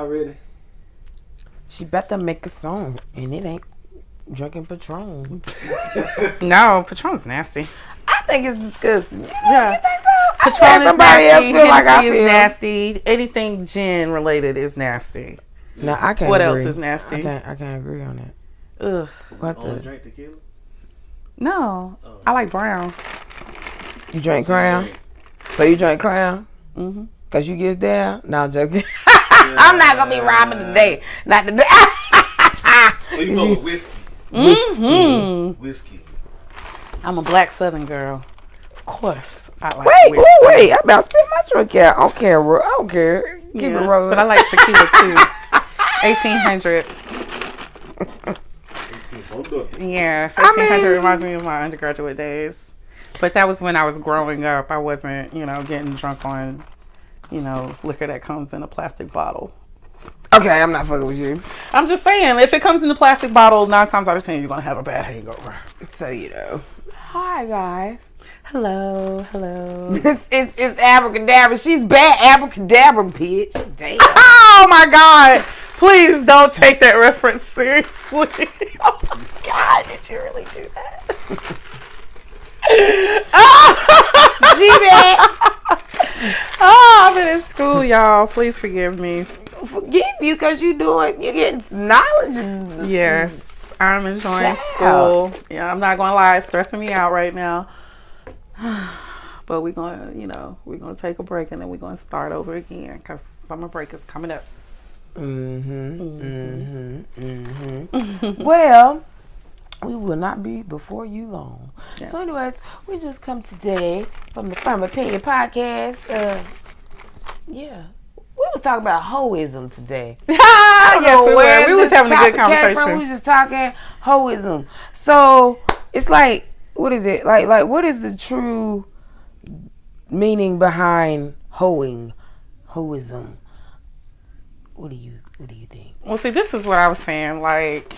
Y'all ready? She better make a song, and it ain't drinking Patron. No, Patron's nasty. I think it's disgusting. Yeah. You think so? Patron is somebody else nasty. feel like I Hennessy feel. is nasty. Anything gin related is nasty. No, I can't. What agree. else is nasty? I can't agree on that. Ugh. What Only the? drink tequila? No, I like brown. You drink Crown? So you drink Crown? Mm-hmm. Cause you get down? No, I'm joking. I'm not gonna be rhyming today. Not today. So you go with whiskey? Mm-hmm. Whiskey. I'm a black Southern girl. Of course, I like Wait, whiskey. wait! I'm about to spit my drink out. I don't care. I don't care. Keep it rolling. But I like tequila too. 1800. Yeah, 1600 reminds me of my undergraduate days. But that was when I was growing up. I wasn't, getting drunk on, liquor that comes in a plastic bottle. Okay, I'm not fucking with you. I'm just saying, if it comes in a plastic bottle, 9 times out of 10, you're going to have a bad hangover. So, Hi, guys. Hello. It's Abracadabra. She's bad Abracadabra, bitch. Damn. Oh, my God. Please don't take that reference seriously. Oh, God, did you really do that? G-Man. I've been in school, y'all. Please forgive me. Forgive you because you're getting knowledge. Yes, I'm enjoying Child. school. Yeah, I'm not gonna lie, it's stressing me out right now. But we're gonna take a break and then we're gonna start over again because summer break is coming up. Well, we will not be before you long. Yes. So, anyways, we just come today from the Firm Opinion Podcast. We was talking about hoism today. Yes, we were. We was having a good From. conversation. We was just talking hoism. So it's like, what is it? Like what is the true meaning behind hoism? What do you think? Well, see, this is what I was saying. Like,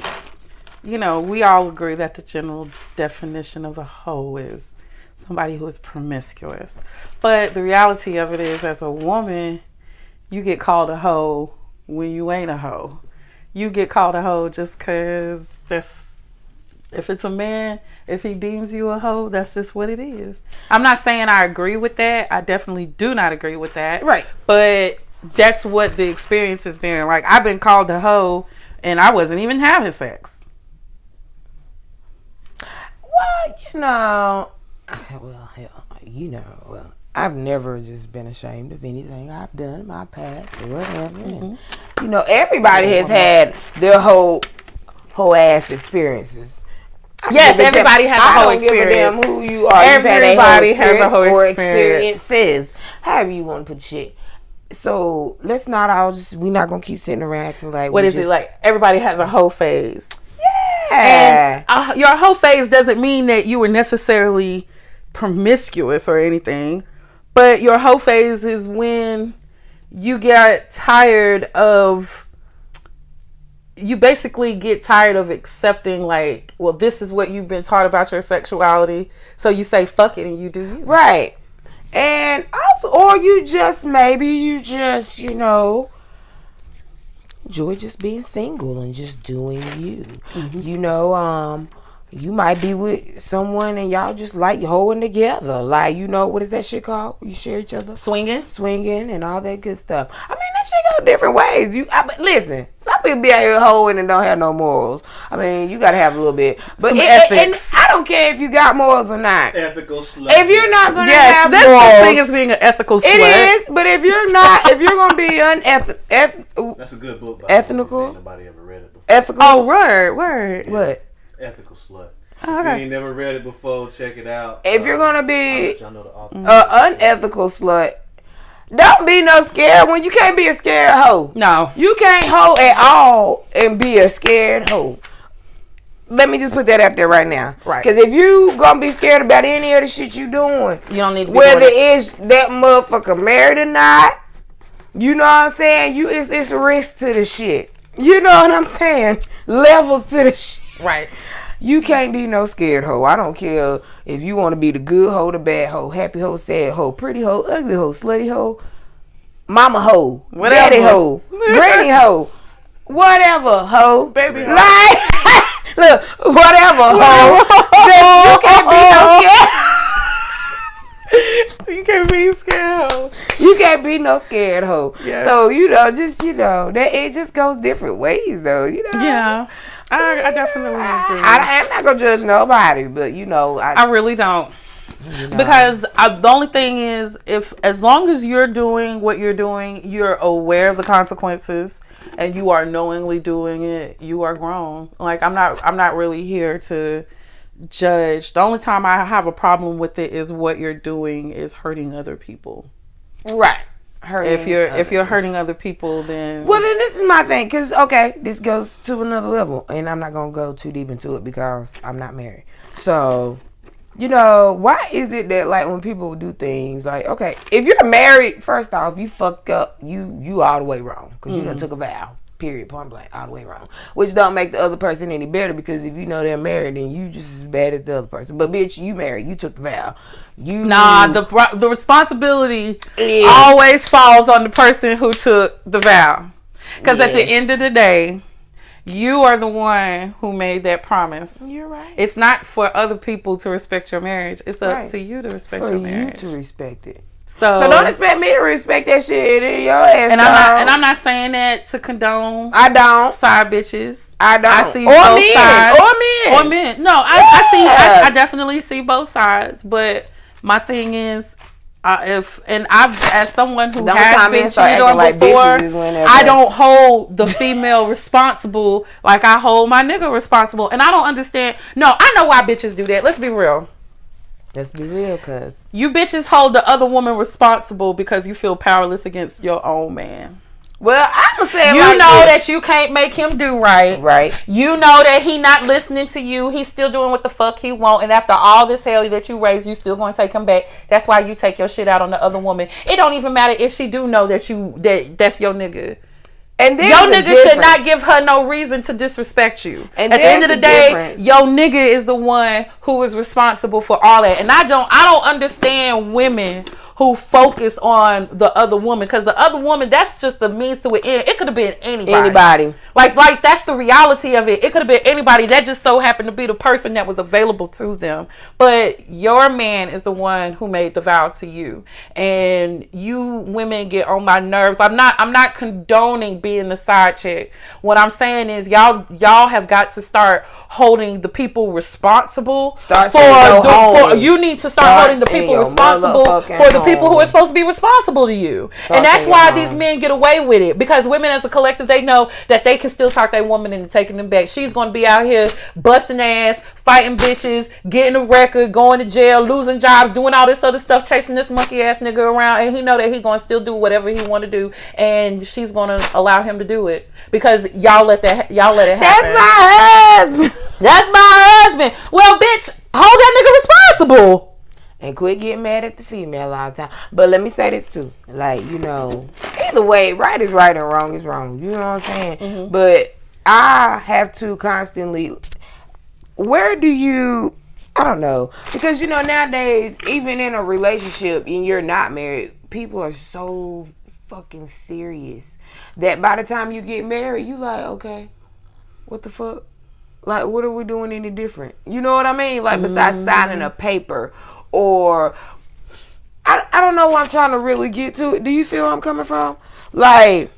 we all agree that the general definition of a hoe is somebody who is promiscuous. But the reality of it is, as a woman, you get called a hoe when you ain't a hoe. You get called a hoe just because if it's a man, if he deems you a hoe, that's just what it is. I'm not saying I agree with that. I definitely do not agree with that. Right. But that's what the experience has been. Like, I've been called a hoe and I wasn't even having sex. Well, I've never just been ashamed of anything I've done in my past or whatever. And, everybody has had their whole ass experiences. Yes, everybody has a whole experience. I don't give a damn who you are. Everybody has a whole experience. Experiences. However you want to put shit. So let's not we're not going to keep sitting around acting like what is it like? Everybody has a hoe phase. Yeah. And your hoe phase doesn't mean that you were necessarily promiscuous or anything. But your hoe phase is when you get tired of, you basically get tired of accepting, like, well, this is what you've been taught about your sexuality. So you say, fuck it, and you do you. Right. And also, or you just enjoy just being single and just doing you. Mm-hmm. You might be with someone and y'all just like hoeing together. Like, what is that shit called? You share each other? Swinging and all that good stuff. I mean, that shit go different ways. Listen, some people be out here hoeing and don't have no morals. I mean, you gotta have a little bit. But some ethics. And I don't care if you got morals or not. Ethical slut. If you're not gonna have there's morals, such thing as being an ethical slut. it is. But if you're not, if you're gonna be unethical, that's a good book. Ethical. Ain't nobody ever read it before. Ethical. Oh, word. Yeah. What? Ethical slut. Oh, okay. If you ain't never read it before, check it out. If you're gonna be y'all know the author. Unethical slut, don't be no scared when you can't be a scared hoe. No, you can't hoe at all and be a scared hoe. Let me just put that out there right now. Right. Because if you gonna be scared about any of the shit you doing, you don't need to be whether doing it's that motherfucker married or not, you know what I'm saying? It's a risk to the shit. You know what I'm saying? Levels to the shit. Right. You can't be no scared hoe. I don't care if you want to be the good hoe, the bad hoe, happy hoe, sad hoe, pretty hoe, ugly hoe, slutty hoe. mama hoe, Whatever. daddy hoe, granny hoe, whatever hoe, Baby hoe. like look, whatever hoe. You can't be no scared. You can't be scared. Hoe. You can't be no scared hoe. Yeah. So that it just goes different ways though. Yeah, I definitely agree. I'm not gonna judge nobody, but I really don't. Because the only thing is, as long as you're doing what you're doing, you're aware of the consequences, and you are knowingly doing it, you are grown. Like I'm not really here to judge. The only time I have a problem with it is what you're doing is hurting other people. right. If you're hurting other people, then Well, then this is my thing, because, this goes to another level, and I'm not going to go too deep into it because I'm not married. So, why is it that, like, when people do things, like, if you're married, first off, you fucked up, you all the way wrong, because you done took a vow, period, point blank, all the way wrong, which don't make the other person any better, because if you know they're married, then you just as bad as the other person. But, bitch, you married, you took the vow. the responsibility Is- always falls on the person who took the vow. Because at the Yes. end of the day, you are the one who made that promise. You're right. It's not for other people to respect your marriage. It's up Right. to you to respect For your you marriage. to respect it. So don't expect me to respect that shit in your ass. and dog. I'm not saying that to condone I don't. side bitches. I don't. I see or both men. sides. Or men. Or men. No, I Yeah. definitely see both sides. But my thing is, as someone who The only has time been men start cheated on acting like before, bitches is whenever- I don't hold the female responsible like I hold my nigga responsible. And I don't understand. No, I know why bitches do that. Let's be real. Let's be real, cuz. You bitches hold the other woman responsible because you feel powerless against your own man. Well, I'm going to say it You like know this. that you can't make him do right. Right. You know that he not listening to you. He's still doing what the fuck he want. And after all this hell that you raised, you still going to take him back. That's why you take your shit out on the other woman. It don't even matter if she do know that's your nigga. And Your nigga should not give her no reason to disrespect you. And at the end of there's the a day, difference. your nigga is the one who is responsible for all that. And I don't understand women who focus on the other woman, because the other woman, that's just the means to an end. It could have been anybody. Like that's the reality of it. It could have been anybody. That just so happened to be the person that was available to them. But your man is the one who made the vow to you. And you women get on my nerves. I'm not condoning being the side chick. What I'm saying is y'all have got to start holding the people responsible you need to start holding the people responsible for the people who are supposed to be responsible to you. And that's why these men get away with it, because women as a collective, they know that they can still talk their woman into taking them back. She's going to be out here busting ass, fighting bitches, getting a record, going to jail, losing jobs, doing all this other stuff, chasing this monkey ass nigga around, and he know that he going to still do whatever he want to do, and she's going to allow him to do it because y'all let it happen. That's my husband. That's my husband. Well, bitch, hold that nigga responsible. And quit getting mad at the female all the time. But let me say this too. Like, either way, right is right and wrong is wrong. You know what I'm saying? Mm-hmm. But I have to constantly, I don't know. Because, nowadays, even in a relationship and you're not married, people are so fucking serious that by the time you get married, you like, okay, what the fuck? Like, what are we doing any different? You know what I mean? Like, besides signing a paper or... I don't know what I'm trying to really get to. Do you feel where I'm coming from? Like...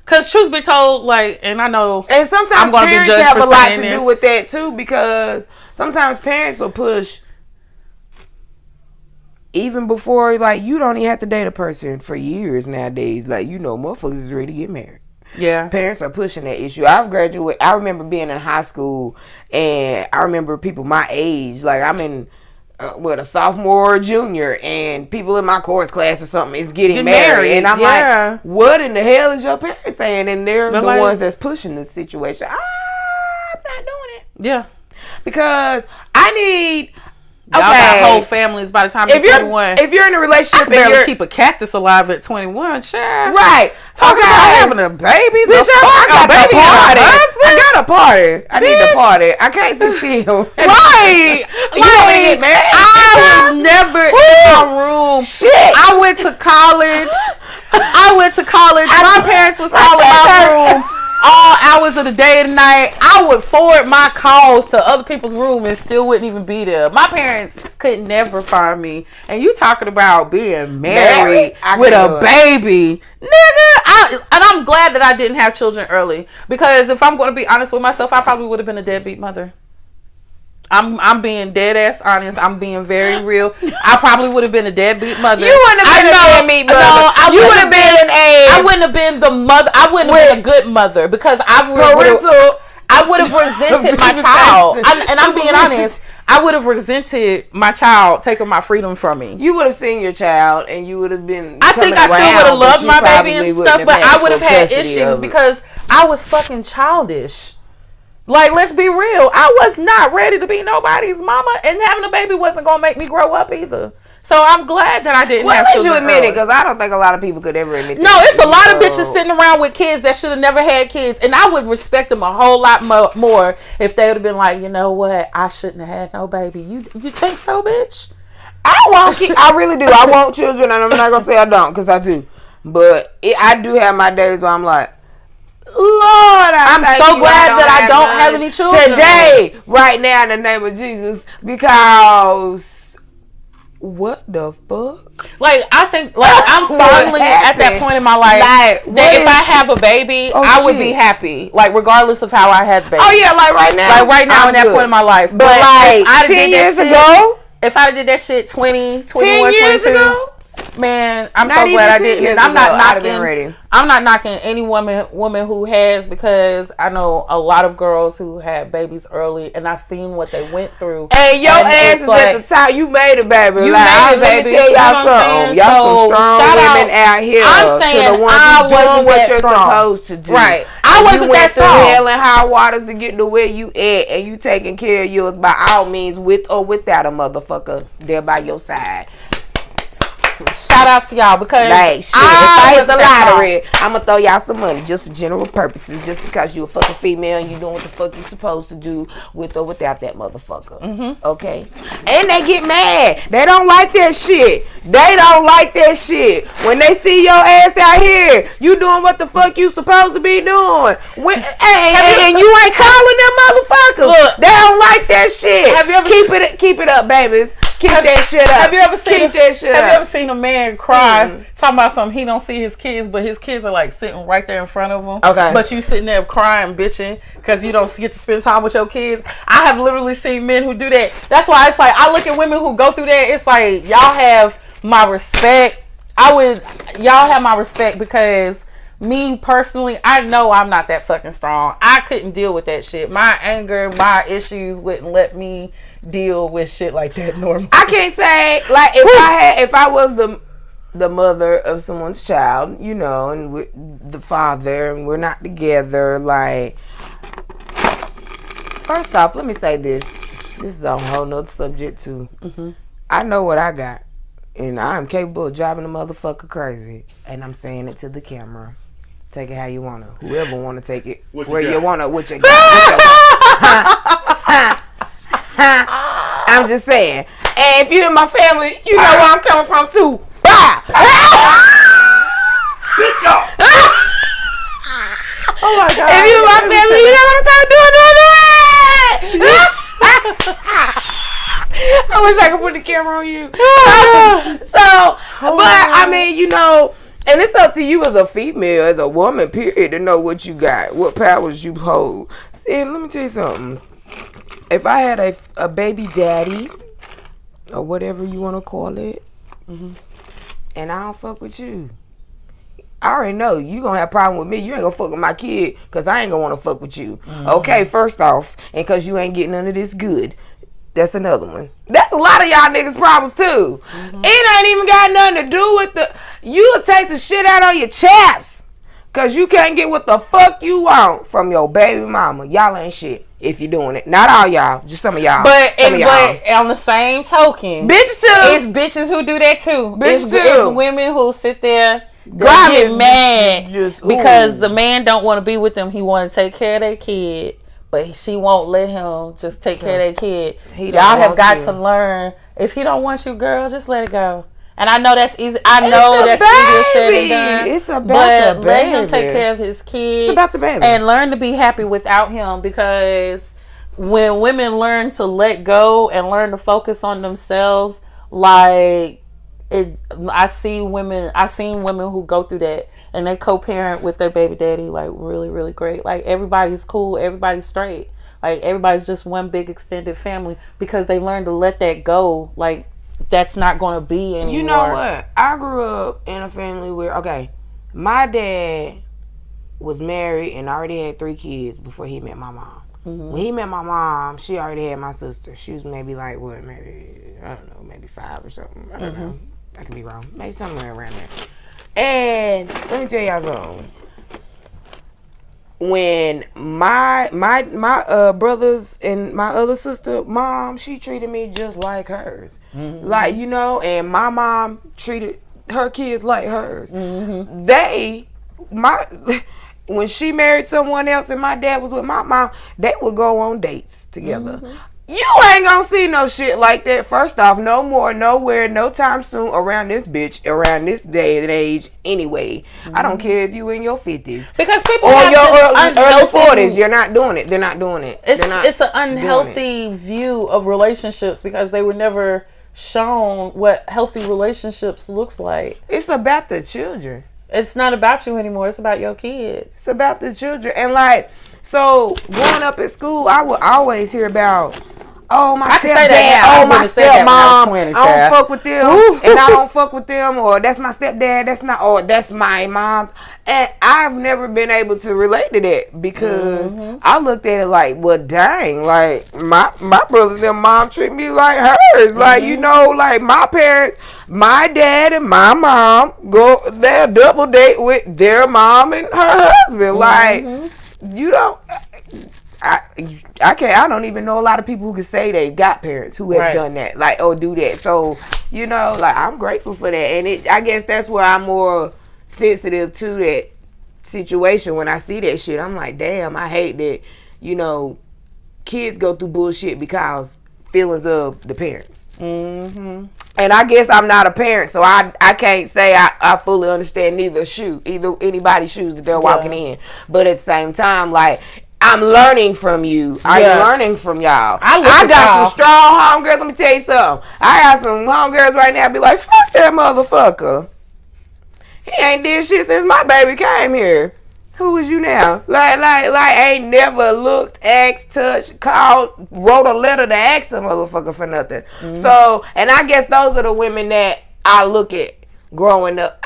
Because truth be told, like, and I know... And sometimes parents have a lot to do with that, too, because sometimes parents will push... Even before, like, you don't even have to date a person for years nowadays. Like, motherfuckers is ready to get married. Yeah. Parents are pushing that issue. I remember being in high school, and I remember people my age, like I'm in a sophomore or junior, and people in my course class or something is getting married. And I'm like, what in the hell is your parents saying? And they're the ones that's pushing the situation. I'm not doing it. Yeah. Because I need... Y'all got whole families by the time you're 21. If you're in a relationship, I can barely keep a cactus alive at 21, child. Right. Talking about having a baby. Bitch, I got a party. I got a party. I need a party. I can't sit still. Right. I was never in my room. Shit. I went to college. I went to college. My parents was calling my room all hours of the day and night. I would forward my calls to other people's room and still wouldn't even be there. My parents could never find me. And you talking about being married with a baby. Nigga, and I'm glad that I didn't have children early. Because if I'm going to be honest with myself, I probably would have been a deadbeat mother. I'm being dead ass honest. I'm being very real. I probably would have been a deadbeat mother. You wouldn't have been a deadbeat mother. No, you would have been I wouldn't have been the mother. I wouldn't have been a good mother because I would have resented my child. And I'm being honest. I would have resented my child taking my freedom from me. You would have seen your child and you would have been. I think I still would have loved my baby and stuff, but I would have had issues because I was fucking childish. Like, let's be real. I was not ready to be nobody's mama, and having a baby wasn't gonna make me grow up either. So I'm glad that I didn't have children. Well, let you admit it, because I don't think a lot of people could ever admit it. No, it's a lot of bitches sitting around with kids that should have never had kids, and I would respect them a whole lot more if they would have been like, you know what, I shouldn't have had no baby. You think so, bitch? I really do. I want children, and I'm not gonna say I don't, because I do. But I do have my days where I'm like, Lord, I'm so glad that I don't have any children today, right now, in the name of Jesus, because what the fuck? Like, I think, like, I'm finally at that point in my life that if I have a baby, I would be happy, like, regardless of how I had the baby. Oh yeah, like right now, in that point in my life. But like 10 years ago, if I did that shit 20, 21, 22. Man, I'm so glad I didn't. And I'm not knocking any woman who has, because I know a lot of girls who had babies early, and I seen what they went through. And your ass is like, at the top. You made it, baby. You made it, baby. Let me tell y'all something. Y'all some strong women out here. I'm saying to the ones I wasn't what that you're strong. Supposed to do. Right. I wasn't that strong. You went through hell and high waters to get to where you at, and you taking care of yours by all means, with or without a motherfucker there by your side. Shout outs to y'all, because like, shit, if I hit the lottery, I'm gonna throw y'all some money just for general purposes, just because you a fucking female and you doing what the fuck you supposed to do with or without that motherfucker. Mm-hmm. Okay? And they get mad. They don't like that shit. They don't like that shit. When they see your ass out here, you doing what the fuck you supposed to be doing. And you ain't calling them motherfuckers. Look, they don't like that shit. Have you ever keep it up, babies. Keep that shit up. Have you ever seen a man cry talking about something? He don't see his kids, but his kids are like sitting right there in front of him. Okay. But you sitting there crying, bitching, because you don't get to spend time with your kids. I have literally seen men who do that. That's why it's like, I look at women who go through that. It's like, y'all have my respect. Y'all have my respect, because me personally, I know I'm not that fucking strong. I couldn't deal with that shit. My anger, my issues wouldn't let me deal with shit like that normally. I can't say, like, if I was the mother of someone's child, you know, and the father, and we're not together, like, first off, let me say this. This is a whole nother subject too. Mm-hmm. I know what I got, and I'm capable of driving a motherfucker crazy, and I'm saying it to the camera. Take it how you wanna. Whoever wanna take it, where you wanna, what you got. I'm just saying. And if you're in my family, you know where I'm coming from too. Bye. Oh my God. If you're in my family, you know what I'm doing. I wish I could put the camera on you. But I mean, you know, and it's up to you as a female, as a woman, period, to know what you got, what powers you hold. See, let me tell you something. If I had a baby daddy, or whatever you want to call it, mm-hmm. and I don't fuck with you, I already know you gonna have a problem with me. You ain't gonna fuck with my kid, because I ain't gonna want to fuck with you. Mm-hmm. Okay, first off, and because you ain't getting none of this good. That's another one. That's a lot of y'all niggas' problems too. Mm-hmm. It ain't even got nothing to do with you'll take the shit out on your chaps, because you can't get what the fuck you want from your baby mama. Y'all ain't shit if you're doing it. Not all y'all, just some of y'all. But on the same token, bitches too. It's bitches who do that too. It's women who sit there get mad because the man don't want to be with them. He want to take care of their kid, but she won't let him just take care of their kid. Y'all have got to learn, if he don't want you, girl, just let it go. And I know that's easy. I know that's easier said than done. It's about but the let him take baby. care of his kid. It's about the baby. And learn to be happy without him, because when women learn to let go and learn to focus on themselves, like I've seen women who go through that and they co-parent with their baby daddy like really, really great. Like everybody's cool, everybody's straight. Like everybody's just one big extended family because they learn to let that go. Like that's not going to be anymore. You know what? I grew up in a family where, okay, my dad was married and already had 3 kids before he met my mom. Mm-hmm. When he met my mom, she already had my sister. She was maybe like, what, maybe, I don't know, maybe 5 or something. I don't know. I could be wrong. Maybe somewhere around there. And let me tell y'all something. When my brothers and my other sister mom, she treated me just like hers. Mm-hmm. Like, you know, and my mom treated her kids like hers. Mm-hmm. When she married someone else and my dad was with my mom, they would go on dates together. Mm-hmm. You ain't gonna see no shit like that. First off, no more, nowhere, no time soon around this bitch, around this day and age anyway. Mm-hmm. I don't care if you in your 50s. Because people or have your this early 40s. You're not doing it. They're not doing it. It's an unhealthy view of relationships because they were never shown what healthy relationships looks like. It's about the children. It's not about you anymore. It's about your kids. It's about the children. And like, so growing up at school, I would always hear about, oh, my stepdad, oh, my stepmom, I don't fuck with them, and I don't fuck with them, or that's my stepdad, that's my mom. And I've never been able to relate to that because I looked at it like, well, dang, like my brothers and mom treat me like hers. Like, you know, like my parents, my dad and my mom they'll double date with their mom and her husband. Like, you don't. I don't even know a lot of people who can say they got parents who have done that, like, or do that. So, you know, like, I'm grateful for that. And I guess that's where I'm more sensitive to that situation. When I see that shit, I'm like, damn, I hate that, you know, kids go through bullshit because feelings of the parents. Mm-hmm. And I guess I'm not a parent, so I can't say I fully understand either anybody's shoes that they're walking in. But at the same time, like, I'm learning from you. I'm learning from y'all. I got some strong homegirls. Let me tell you something. I got some homegirls right now be like, fuck that motherfucker. He ain't did shit since my baby came here. Who is you now? Like, ain't never looked, asked, touched, called, wrote a letter to ask the motherfucker for nothing. Mm-hmm. So, and I guess those are the women that I look at growing up.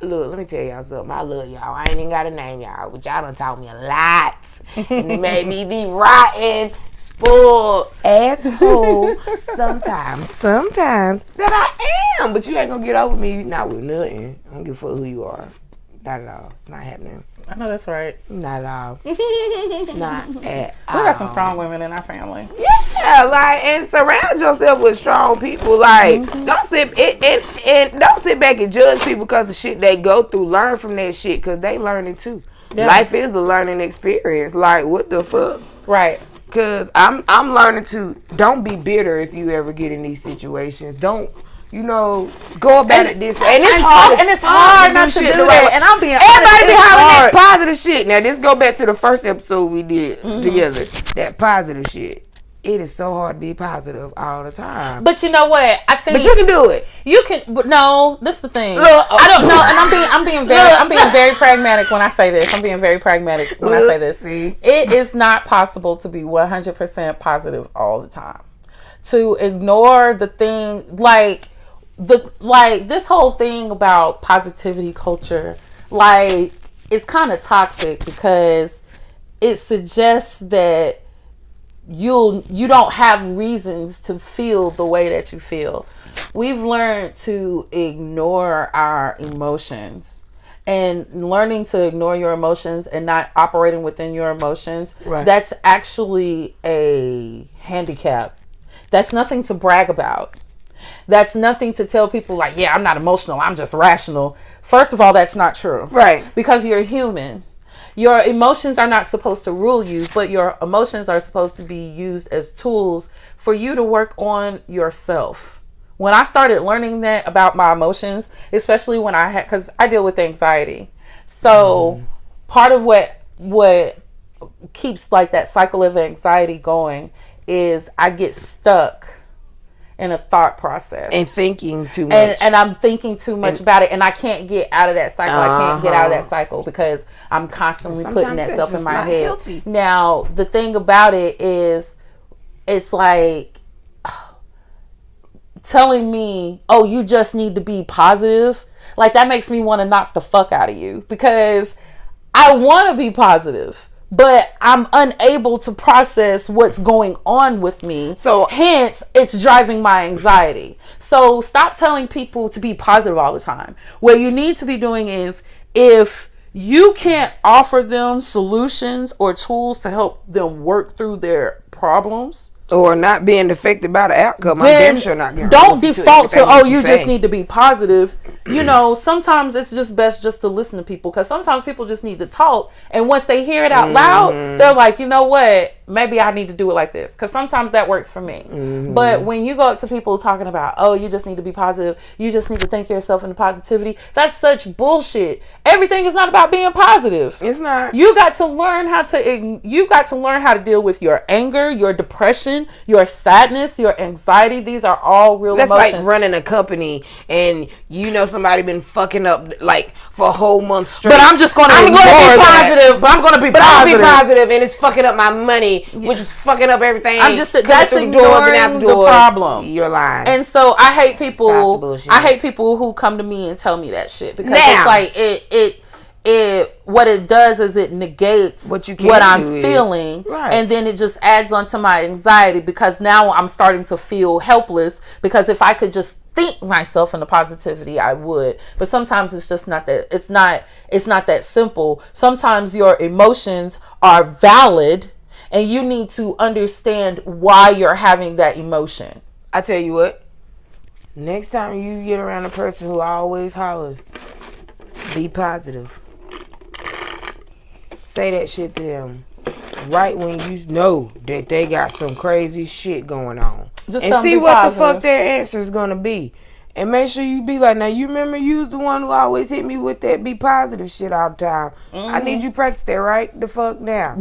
Look, let me tell y'all something. I love y'all. I ain't even got to name y'all, but y'all done taught me a lot. And it made me be rotten, spoiled, asshole sometimes that I am. But you ain't gonna get over me not with nothing. I don't give a fuck who you are. Not at all. It's not happening. I know that's right. Not at all. Not at all. We got some strong women in our family. Yeah, like, and surround yourself with strong people. Like, don't sit and don't sit back and judge people because of shit they go through. Learn from that shit because they learning too. Yeah. Life is a learning experience. Like, what the fuck? Right. Cause I'm learning to don't be bitter if you ever get in these situations. Don't. You know, go about it this way. And it's hard not to do that. And I'm being everybody be having that positive shit. Now, this go back to the first episode we did together. That positive shit. It is so hard to be positive all the time. But you know what? I think. But you can do it. You can. But no, this is the thing. I don't know, and I'm being very pragmatic when I say this. I'm being very pragmatic when I say this. See? It is not possible to be 100% positive all the time. To ignore the thing like. This whole thing about positivity culture, like, it's kind of toxic because it suggests that you don't have reasons to feel the way that you feel. We've learned to ignore our emotions, and learning to ignore your emotions and not operating within your emotions, that's actually a handicap. That's nothing to brag about. That's nothing to tell people like, yeah, I'm not emotional, I'm just rational. First of all, that's not true. Right. Because you're human. Your emotions are not supposed to rule you, but your emotions are supposed to be used as tools for you to work on yourself. when I started learning that about my emotions, especially when I had, because I deal with anxiety. So part of what keeps like that cycle of anxiety going is I get stuck in a thought process and thinking too much, and I'm thinking too much about it, and I can't get out of that cycle. I can't get out of that cycle because I'm constantly putting that stuff in my head. Healthy. Now the thing about it is, it's like telling me, oh, you just need to be positive. Like, that makes me want to knock the fuck out of you, because I want to be positive, but I'm unable to process what's going on with me. So hence, it's driving my anxiety. So stop telling people to be positive all the time. What you need to be doing is, if you can't offer them solutions or tools to help them work through their problems, or not being affected by the outcome, I'm then damn sure not gonna don't listen default to, everything oh, that you say. just need to be positive. You know, sometimes it's just best just to listen to people, because sometimes people just need to talk, and once they hear it out loud, they're like, you know what, maybe I need to do it like this, because sometimes that works for me. But when you go up to people talking about, oh, you just need to be positive, you just need to think yourself into positivity, that's such bullshit. Everything is not about being positive. It's not. You got to learn how to deal with your anger, your depression, your sadness, your anxiety. These are all real That's emotions. like running a company, and you know somebody been fucking up like for a whole month straight. But I'm just going to be positive. But I'm going to be But I'm positive. gonna be positive, and it's fucking up my money, which is fucking up everything. I'm just coming that's through the doors and out ignoring the the doors. problem. You're lying. And so I hate Stop the people. bullshit. I hate people who come to me and tell me that shit, because Now. it's like it what it does is it negates What you can what I'm do is- feeling, right. and then it just adds on to my anxiety, because now I'm starting to feel helpless, because if I could just think myself into positivity, I would. But sometimes it's just not that. It's not that simple. Sometimes your emotions are valid, and you need to understand why you're having that emotion. I tell you what, next time you get around a person who always hollers, be positive. Say that shit to them right when you know that they got some crazy shit going on. Just and tell 'em see be what positive. the fuck their answer is gonna be. And make sure you be like, now you remember you was the one who always hit me with that be positive shit all the time. I need you to practice that right the fuck now.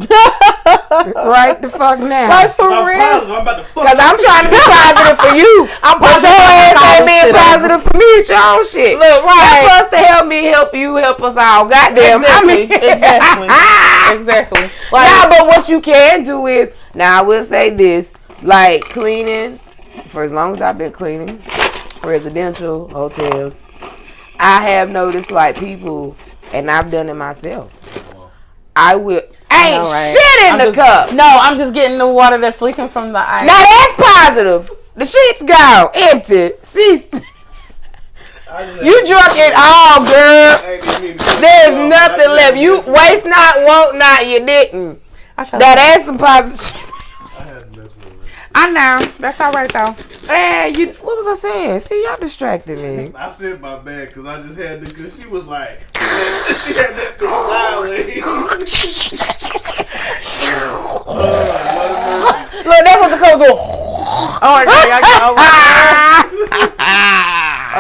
Right the fuck now. Like, for I'm real. positive. I'm about to fuck. Cause I'm trying to be positive for you. But your ass ain't being positive for me with your own shit. Look, right. Help us to help me, help you, help us all. Goddamn. Exactly. I mean, Exactly. Nah, but what you can do is, now I will say this, like cleaning, for as long as I've been cleaning, residential, hotels, I have noticed like people, and I've done it myself, I will, ain't shit in the cup. No, I'm just getting the water that's leaking from the ice. Now that's positive. The shit's gone, empty. See, you drunk it all, girl. There's nothing left. You waste not, want not, you didn't. That ain't some positive. I know. That's all right, though. Man, what was I saying? See, y'all distracted me. I said my bad because I just had the, because she was like, she had that thing sideways. Look, that's what the coach do. Oh my god! Oh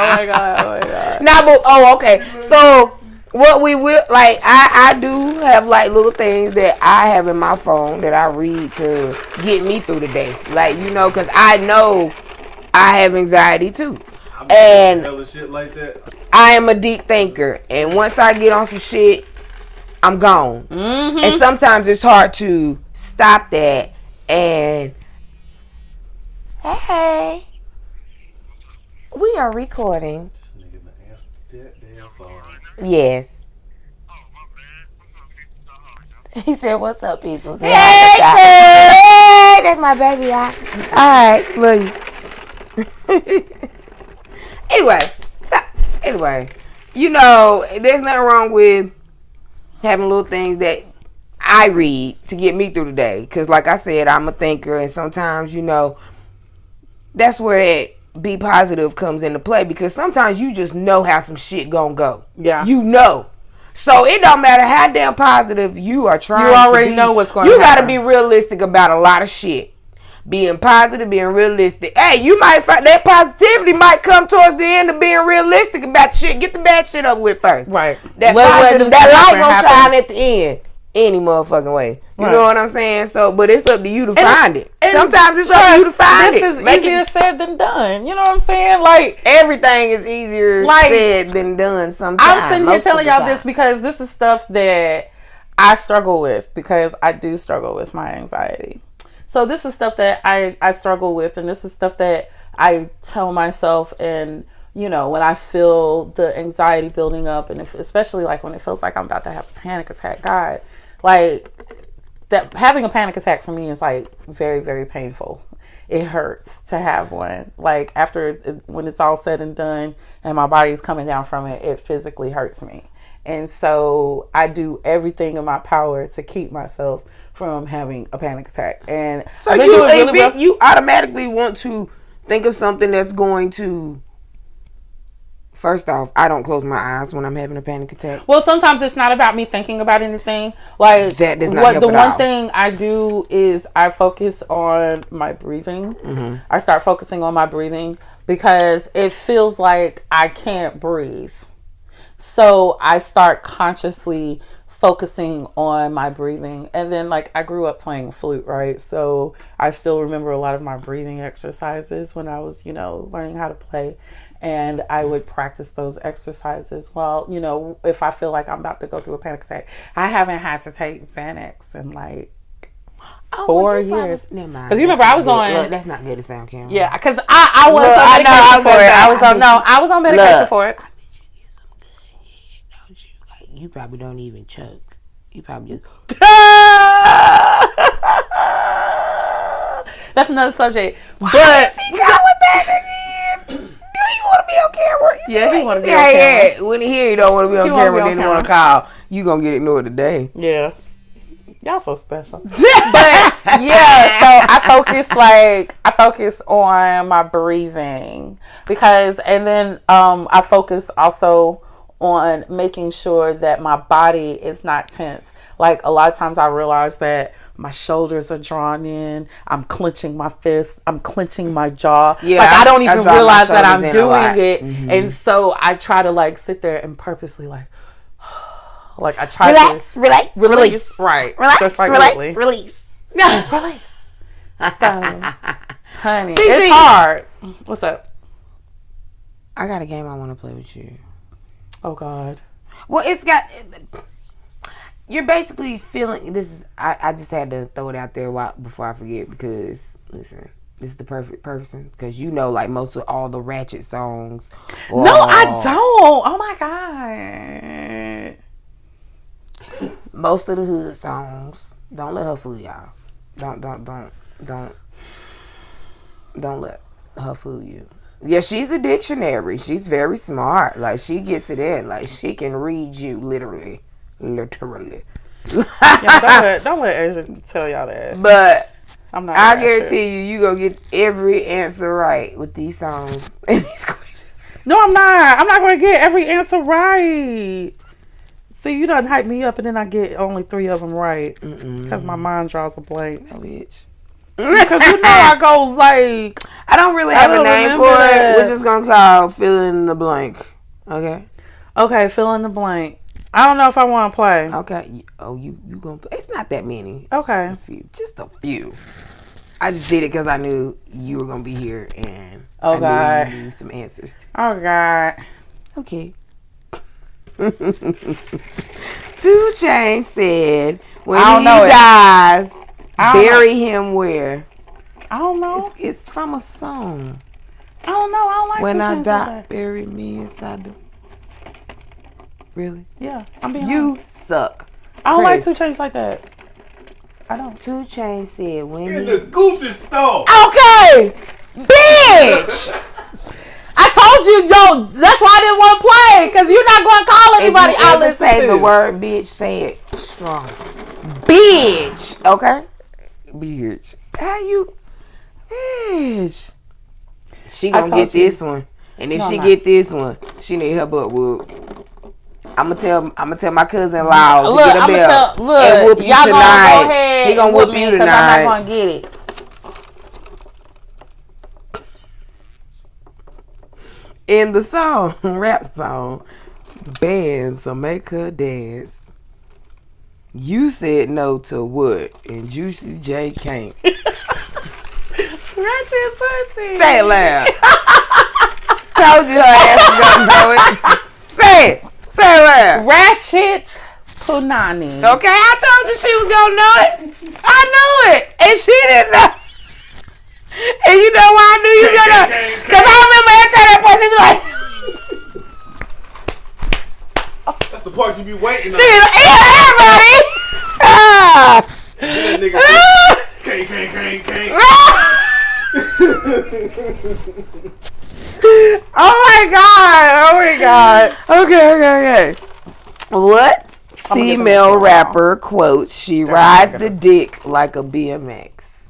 my god! Oh my god! Nah, but okay. So what we will like, I do have like little things that I have in my phone that I read to get me through the day. Like, you know, because I know I have anxiety too, and hella shit like that. I am a deep thinker, and once I get on some shit, I'm gone. And sometimes it's hard to stop that. And hey, we are recording. This nigga done answered that damn phone. Yes. He said, "What's up, people?" Say Hey, hi, hey, that's my baby. Y'all. All right, love you. Anyway, you know, there's nothing wrong with having little things that I read to get me through the day. Because like I said, I'm a thinker, and sometimes, you know, that's where that be positive comes into play, because sometimes you just know how some shit gonna go. Yeah. You know. So it don't matter how damn positive you are trying to be. You already know what's going to You happen. gotta be realistic about a lot of shit. being positive, being realistic. Hey, you might find that positivity might come towards the end of being realistic about shit. Get the bad shit over with first. Right. That positive, that light gonna shine at the end. Any motherfucking way. You know what I'm saying? So, but it's up to you to find it. Sometimes it's up to you to find it. This is easier said than done. You know what I'm saying? Like, everything is easier said than done sometimes. I'm sitting here telling y'all this because this is stuff that I struggle with, because I do struggle with my anxiety. So this is stuff that I struggle with, and this is stuff that I tell myself, and you know, when I feel the anxiety building up, and especially like when it feels like I'm about to have a panic attack, God, like that, having a panic attack for me is like very, very painful. It hurts to have one. Like when it's all said and done and my body's coming down from it, it physically hurts me. And so I do everything in my power to keep myself from having a panic attack. And so you automatically want to think of something that's going to. First off, I don't close my eyes when I'm having a panic attack. Well, sometimes it's not about me thinking about anything. Like that does not help the at one all. thing I do is I focus on my breathing. Mm-hmm. I start focusing on my breathing because it feels like I can't breathe. So I start consciously focusing on my breathing. And then like I grew up playing flute, right? So I still remember a lot of my breathing exercises when I was, learning how to play. And I would practice those exercises while, if I feel like I'm about to go through a panic attack. I haven't had to take Xanax in like 4 years. Never mind. Because you remember I was on. Look, that's not good to sound, Cameron. Yeah, because I was on medication for it. I was on medication for it. You probably don't even choke. You probably just. That's another subject. Why is he going back again? Do you want to be on camera? Yeah, he want to be on camera. Yeah. When he hear you don't want to be on camera, then he want to call. You gonna get ignored today. Yeah. Y'all so special. But yeah, so I focus on my breathing and then I focus also on making sure that my body is not tense. Like a lot of times I realize that my shoulders are drawn in. I'm clenching my fists. I'm clenching my jaw. Yeah, like I don't even realize that I'm doing it. Mm-hmm. And so I try to like sit there and purposely like I try to release. Right. Relax, just like release. Release. So, honey, it's hard. What's up? I got a game I want to play with you. Oh God. Well, you're basically feeling this is. I just had to throw it out there before I forget, because listen, this is the perfect person, because like most of all the ratchet songs. No, I don't. Oh my God. Most of the hood songs. Don't let her fool y'all. Don't let her fool you. Yeah, she's a dictionary. She's very smart. Like, she gets it in. Like, she can read you literally. Yeah, don't let Asia tell y'all that. But I guarantee you gonna get every answer right with these songs and these questions. No, I'm not. I'm not gonna get every answer right. See, you done hype me up, and then I get only 3 of them right because my mind draws a blank. No, bitch. Because I go like, I don't really have a name for it. We're just gonna call fill in the blank. Okay, fill in the blank. I don't know if I want to play. Okay. Oh, you gonna play? It's not that many. Okay. Just a few. I just did it because I knew you were gonna be here, and I knew you knew some answers. Oh God. Okay. 2 Chainz said, when he dies, bury him where? I don't know. It's from a song. I don't know. I don't like When 2 I Chainz die, like bury me inside the... Really? Yeah, I'm being You honest. suck. I don't like 2 Chainz like that. I don't. 2 Chainz said when in the Gucci store. Okay! Bitch! I told you, yo, that's why I didn't want to play, because you're not going to call anybody I listen say to. The word bitch, say it strong. Bitch! Okay? Bitch. How you... Bitch. She gonna get this one. And if she get this one, she need her butt whoop. I'm gonna tell my cousin-in-law to get a belt and whoop you y'all tonight. Go ahead He gonna whoop you tonight. I'm not gonna get it. in the song, rap song, bands will make her dance. You said no to what? And Juicy J can't. Ratchet pussy. Say it loud. Told you her ass was gonna know it. Say it. Say it loud. Ratchet punani. Okay, I told you she was gonna know it. I knew it. And she didn't know. And you know why I knew you was gonna know? Because I remember every time that person be like, That's the part you be waiting she on. didn't everybody. That nigga can't. Oh my god. Okay. What female rapper quotes she rides the dick like a BMX?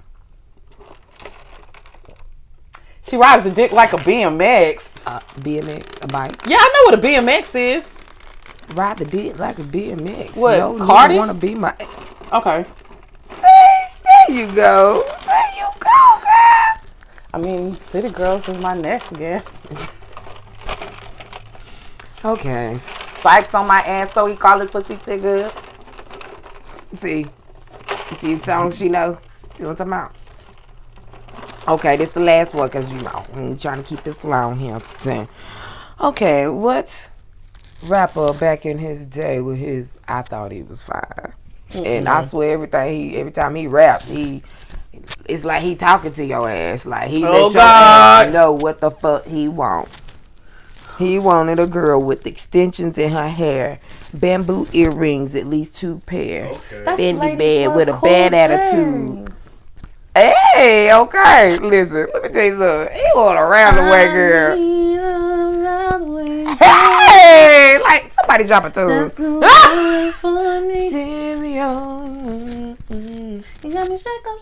She rides the dick like a BMX. BMX, a bike. Yeah, I know what a BMX is. Ride the dick like a BMX. What, No, Cardi? want to be my... Okay. See? There you go, girl. I mean, City Girls is my next guess. Okay. Spikes on my ass, so he call his pussy tigger. See? You see the song she know? See what I'm talking about? Okay, this the last one because, you know, I'm trying to keep this long here to 10. Okay, what rapper back in his day with his I Thought He Was Fine? And I swear every time he rapped, it's like he talking to your ass. Like he let your ass know what the fuck he want. He wanted a girl with extensions in her hair, bamboo earrings, at least 2 pair, Fendi bag with a bad attitude. Hey, okay, listen, let me tell you something. He want a round-the-way girl. Hey, like somebody drop a tune. You got me shut up,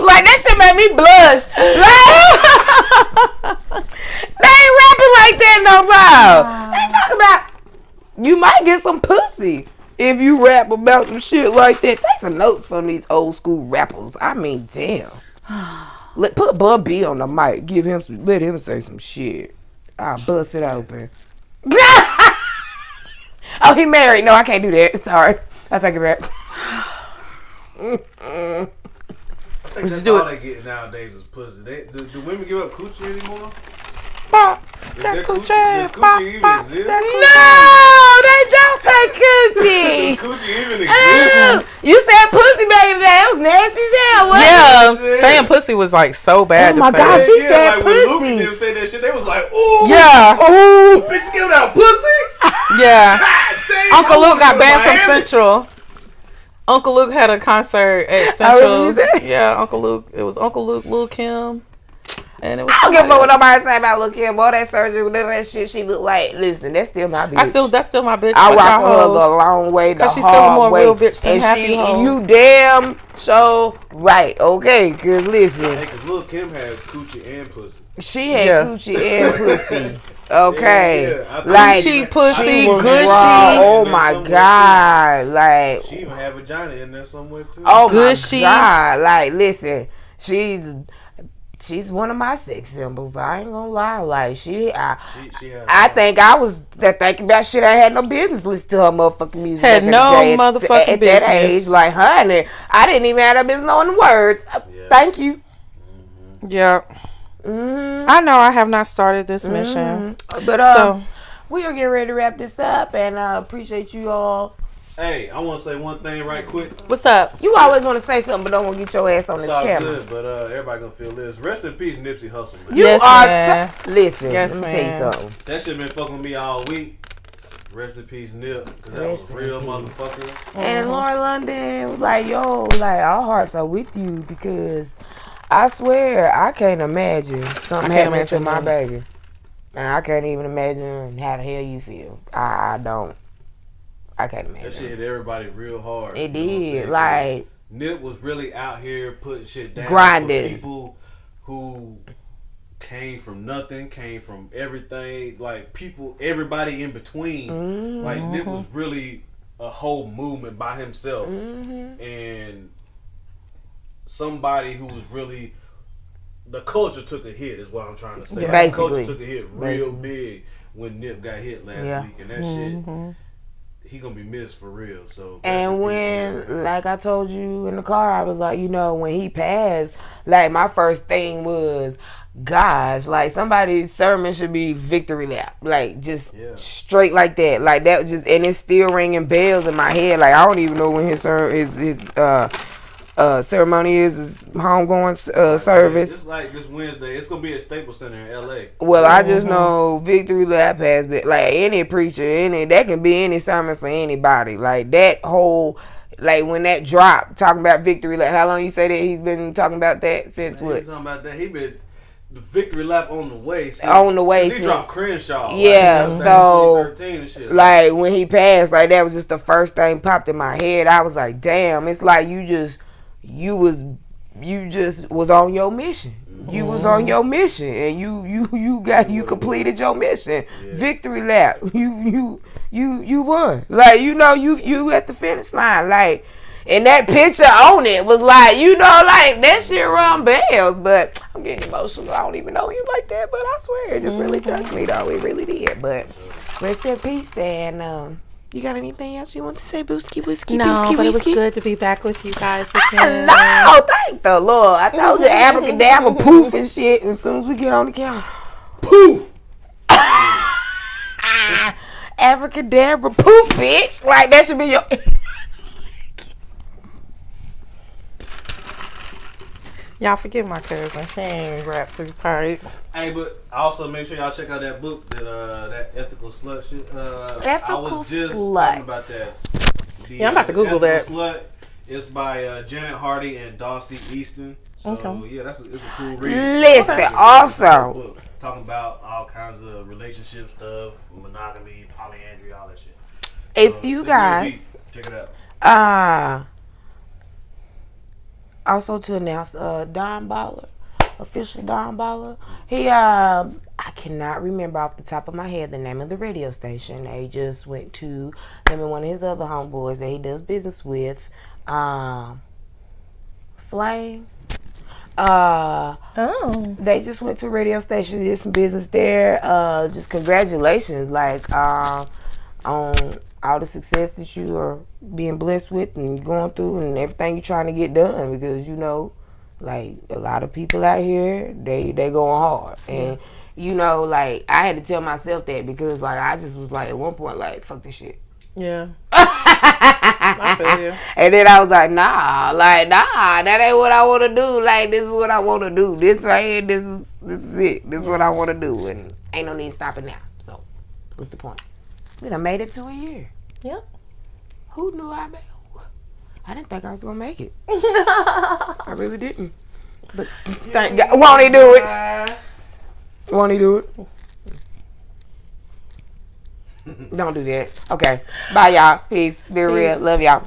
like that shit made me blush. They ain't rapping like that no more. They talking about you might get some pussy if you rap about some shit like that. Take some notes from these old school rappers. I mean, damn. Put Bun B on the mic. Let him say some shit. I'll bust it open. Oh, he married. No, I can't do that. Sorry. I take it back. I think that's all they get nowadays is pussy. Do women give up coochie anymore? Pop. Does That coochie pop, even pop. exist? No, they don't say coochie. Does coochie even exist? You said pussy back in the day. It was nasty as hell, wasn't it? Yeah, saying pussy was like so bad. Oh my to God, say. she said like when Luke and pussy. them said that shit, they was like, ooh. Yeah. Ooh. Bitch giving out pussy? Yeah. God damn. Uncle Luke got banned from Miami. Central. Uncle Luke had a concert at I Central. remember that. Yeah, Uncle Luke. It was Uncle Luke, Lil Kim, and it was. I don't give a fuck what somebody else. nobody say about Lil' Kim. Boy, that surgery, whatever that shit she look like. Listen, that's still my bitch. That's still my bitch. I Fuck rock y'all her hoes. the long way, the 'Cause she's hard still a more way. real bitch than and half you hoes. you damn so right, okay? Cause listen, Hey, cause Lil' Kim had coochie and pussy. she had Yeah. coochie and pussy. Okay, Yeah, I think like Coochie, she pussy, was gushy. raw. Oh And my then God, like She even had vagina in there somewhere too. oh Gushy. my God, like listen, she's one of my sex symbols. I ain't gonna lie, like she had I think I was thinking about shit. I had no business listening to her motherfucking music. Had back in no the day. motherfucking at that age. business. Like, honey, I didn't even have no business knowing the words. Thank you. Yeah. I know I have not started this mission. But So we are getting ready to wrap this up, and appreciate you all. Hey, I want to say one thing right quick. what's up? You always want to say something, but don't want to get your ass on It's this all camera. good, but everybody gonna feel this. Rest in peace, Nipsey Hussle, man. You Yes, are. man. Listen, Yes, let me tell man. you something. That shit been fucking with me all week. Rest in peace, Nip, because that was Rest a in real peace. motherfucker. And Lauren London was like, yo, like, our hearts are with you because I swear I can't imagine something happening to my baby. And I can't even imagine how the hell you feel. I don't. I can't imagine. That shit hit everybody real hard. It you know what I'm did. saying? Like, Nip was really out here putting shit down Grinding. for people who came from nothing, came from everything, like people, everybody in between. Mm-hmm. Like Nip was really a whole movement by himself, and somebody who was really the culture took a hit. Is what I'm trying to say. Yeah. The culture Basically. took a hit real big when Nip got hit last week, and that shit. He gonna be missed for real. So And when, like I told you in the car, I was like, you know, when he passed, like my first thing was, gosh, like somebody's sermon should be victory lap, like just straight like that, like that was just, and it's still ringing bells in my head. Like I don't even know when his ceremony is his homegoing service. It's like this Wednesday. It's gonna be at Staples Center in L.A. Well, I just know victory lap has been like any preacher, that can be any sermon for anybody. Like that whole, like when that dropped, talking about victory lap. How long you say that he's been talking about that since? Man, what? He talking about that. He been the victory lap on the way. Since he dropped Crenshaw. Yeah, like, so 2013 and shit. like when he passed, like that was just the first thing popped in my head. I was like, damn, it's like you just was on your mission. You was on your mission, and you completed your mission. Yeah. Victory lap. You won. Like you at the finish line. Like, and that picture on it was like like that shit run bells. But I'm getting emotional. I don't even know him like that, but I swear it just really touched me though. It really did. But rest in peace, and you got anything else you want to say, Booski? No, but it was good to be back with you guys again. No, thank the Lord. I told you abracadabra poof and shit. As soon as we get on the camera, poof. Abracadabra poof, bitch. Like that should be your. Y'all forgive my cousin. She ain't rap too tight. Hey, but also make sure y'all check out that book, that ethical slut shit. Ethical I was just Slut. talking about that. Yeah, I'm about to Google that. Slut. It's by Janet Hardy and Dawsey Easton. So yeah, it's a cool read. Listen, also talking about all kinds of relationship stuff, monogamy, polyandry, all that shit. If you guys check it out. Also to announce Don Baller, official Don Baller. He I cannot remember off the top of my head the name of the radio station. They just went to him and one of his other homeboys that he does business with. Flame. They just went to a radio station, did some business there. Just congratulations, like on all the success that you are being blessed with and going through and everything you're trying to get done, because like a lot of people out here, they going hard. And like I had to tell myself that, because like I just was like at one point like, fuck this shit. Yeah. I feel you. And then I was like, nah, that ain't what I want to do. Like, this is what I want to do. This right here, this is it. This is what I want to do, and ain't no need stopping now. So, what's the point? We done made it to a year. Yep. Who knew I didn't think I was gonna make it. I really didn't. But thank God. Won't he do it? Won't he do it? Don't do that. Okay. Bye, y'all. Peace. Be real. Love y'all.